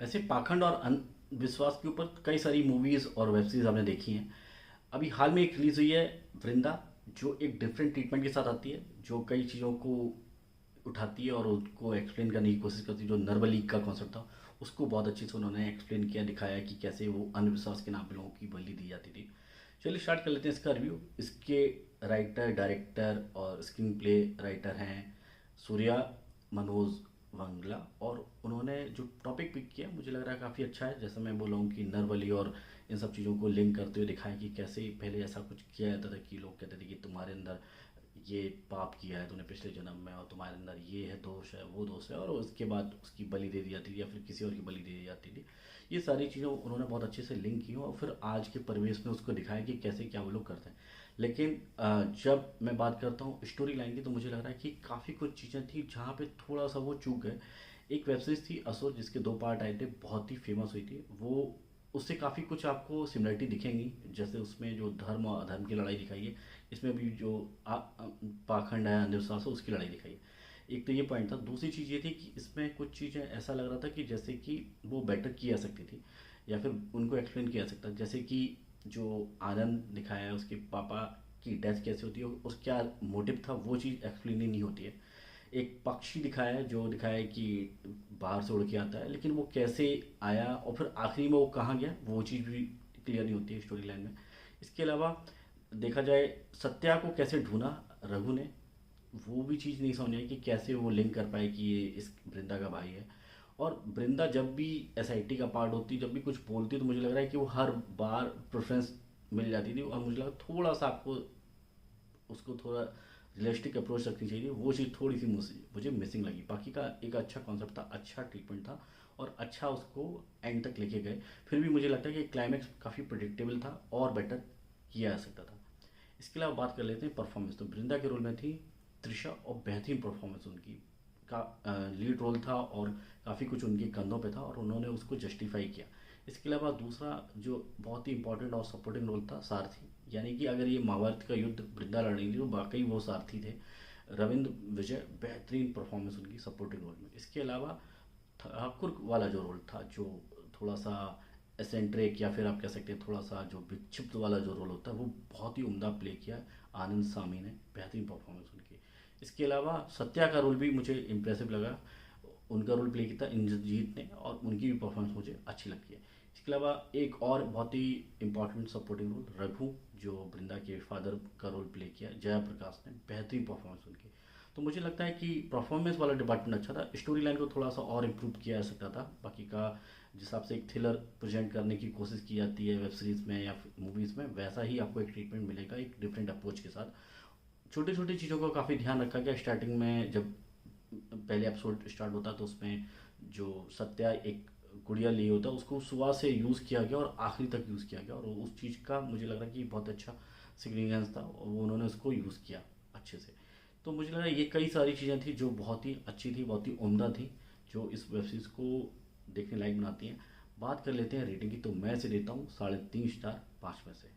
वैसे पाखंड और अंधविश्वास के ऊपर कई सारी मूवीज़ और वेब सीरीज हमने देखी हैं। अभी हाल में एक रिलीज़ हुई है वृंदा, जो एक डिफरेंट ट्रीटमेंट के साथ आती है, जो कई चीज़ों को उठाती है और उसको एक्सप्लेन करने की कोशिश करती है। जो नरबली का कॉन्सेप्ट था उसको बहुत अच्छे से उन्होंने एक्सप्लेन किया, दिखाया कि कैसे वो अंधविश्वास के नाम पे लोगों की बलि दी जाती थी। चलिए स्टार्ट कर लेते हैं इसका रिव्यू। इसके राइटर, डायरेक्टर और स्क्रीन प्ले राइटर हैं सूर्या मनोज वांगला, और उन्होंने जो टॉपिक पिक किया मुझे लग रहा है काफ़ी अच्छा है। जैसा मैं बोला हूँ कि नरबली और इन सब चीज़ों को लिंक करते हुए दिखाएं कि कैसे पहले ऐसा कुछ किया जाता था कि लोग कहते थे कि तुम्हारे अंदर ये पाप किया है तूने पिछले जन्म में, और तुम्हारे अंदर ये है दोष है वो दोष है, और उसके बाद उसकी बलि दे दी जाती थी या फिर किसी और की बलि दे दी जाती थी। ये सारी चीज़ें उन्होंने बहुत अच्छे से लिंक की और फिर आज के परिवेश में उसको दिखाया कि कैसे क्या वो लोग करते हैं। लेकिन जब मैं बात करता हूँ स्टोरी लाइन की, तो मुझे लग रहा है कि काफ़ी कुछ चीज़ें थी जहाँ पे थोड़ा सा वो चूक गए। एक वेब सीरीज थी असुर, जिसके 2 पार्ट आए थे, बहुत ही फेमस हुई थी वो। उससे काफ़ी कुछ आपको सिमिलरिटी दिखेंगी। जैसे उसमें जो धर्म और अधर्म की लड़ाई दिखाई है, इसमें भी जो पाखंड है, अंधविश्वास है, उसकी लड़ाई दिखाई है। एक तो ये पॉइंट था। दूसरी चीज़ ये थी कि इसमें कुछ चीज़ें ऐसा लग रहा था कि जैसे कि वो बेटर की जा सकती थी या फिर उनको एक्सप्लेन किया जा सकता। जैसे कि जो आनंद दिखाया है, उसके पापा की डेथ कैसे होती है और क्या मोटिव था, वो चीज़ एक्सप्लेन ही नहीं होती है। एक पक्षी दिखाया है, जो दिखाया है कि बाहर से उड़ के आता है, लेकिन वो कैसे आया और फिर आखिरी में वो कहाँ गया, वो चीज़ भी क्लियर नहीं होती है स्टोरी लाइन में। इसके अलावा देखा जाए, सत्या को कैसे ढूंढा रघु ने, वो भी चीज़ नहीं समझ आई कि कैसे वो लिंक कर पाए कि ये इस वृंदा का भाई है। और वृंदा जब भी एसआईटी का पार्ट होती, जब भी कुछ बोलती, तो मुझे लग रहा है कि वो हर बार प्रेफरेंस मिल जाती थी, और मुझे लगा थोड़ा सा आपको उसको थोड़ा रियलिस्टिक अप्रोच रखनी चाहिए। वो चीज़ थोड़ी सी मुझे मिसिंग लगी। बाकी का एक अच्छा कॉन्सेप्ट था, अच्छा ट्रीटमेंट था, और अच्छा उसको एंड तक लेके गए। फिर भी मुझे लगता है कि क्लाइमैक्स काफ़ी प्रिडिक्टेबल था और बेटर किया जा सकता था। इसके अलावा बात कर लेते हैं परफॉर्मेंस। तो वृंदा के रोल में थी त्रिशा, और बेहतरीन परफॉर्मेंस उनकी का लीड रोल था, और काफ़ी कुछ उनके कंधों पे था और उन्होंने उसको जस्टिफाई किया। इसके अलावा दूसरा जो बहुत ही इंपॉर्टेंट और सपोर्टिंग रोल था, सारथी। यानी कि अगर ये महाभारत का युद्ध वृंदा लड़ रही थी तो वाकई वो सारथी थे। रविंद्र विजय, बेहतरीन परफॉर्मेंस उनकी सपोर्टिंग रोल में। इसके अलावा ठाकुर वाला जो रोल था, जो थोड़ा सा एसेंट्रिक या फिर आप कह सकते हैं थोड़ा सा जो विक्षिप्त वाला जो रोल होता है, वो बहुत ही उम्दा प्ले किया आनंद सामी ने। बेहतरीन परफॉर्मेंस उनकी। इसके अलावा सत्या का रोल भी मुझे इम्प्रेसिव लगा। उनका रोल प्ले किया था इंद्रजीत ने, और उनकी भी परफॉर्मेंस मुझे अच्छी लगती है। इसके अलावा एक और बहुत ही इंपॉर्टेंट सपोर्टिंग रोल, रघु, जो वृंदा के फादर का रोल प्ले किया जया प्रकाश ने। बेहतरीन परफॉर्मेंस उनकी। तो मुझे लगता है कि परफॉर्मेंस वाला डिपार्टमेंट अच्छा था। स्टोरी लाइन को थोड़ा सा और इम्प्रूव किया जा सकता था। बाकी का जिस हिसाब से एक थ्रिलर प्रेजेंट करने की कोशिश की जाती है वेब सीरीज़ में या मूवीज़ में, वैसा ही आपको एक ट्रीटमेंट मिलेगा एक डिफरेंट अप्रोच के साथ। छोटी छोटी चीज़ों का काफ़ी ध्यान रखा गया। स्टार्टिंग में जब पहले एपिसोड स्टार्ट होता है, तो उसमें जो सत्या एक गुड़िया लिए होता है, उसको सुबह से यूज़ किया गया और आखिरी तक यूज़ किया गया, और उस चीज़ का मुझे लग रहा है कि बहुत अच्छा सिग्निफिकेंस था, और वो उन्होंने उसको यूज़ किया अच्छे से। तो मुझे लग रहा है ये कई सारी चीज़ें थी जो बहुत ही अच्छी थी, बहुत ही उम्दा थी, जो इस वेब सीरीज़ को देखने लायक बनाती हैं। बात कर लेते हैं रेटिंग की। तो मैं इसे देता हूँ 3.5 स्टार 5 में से।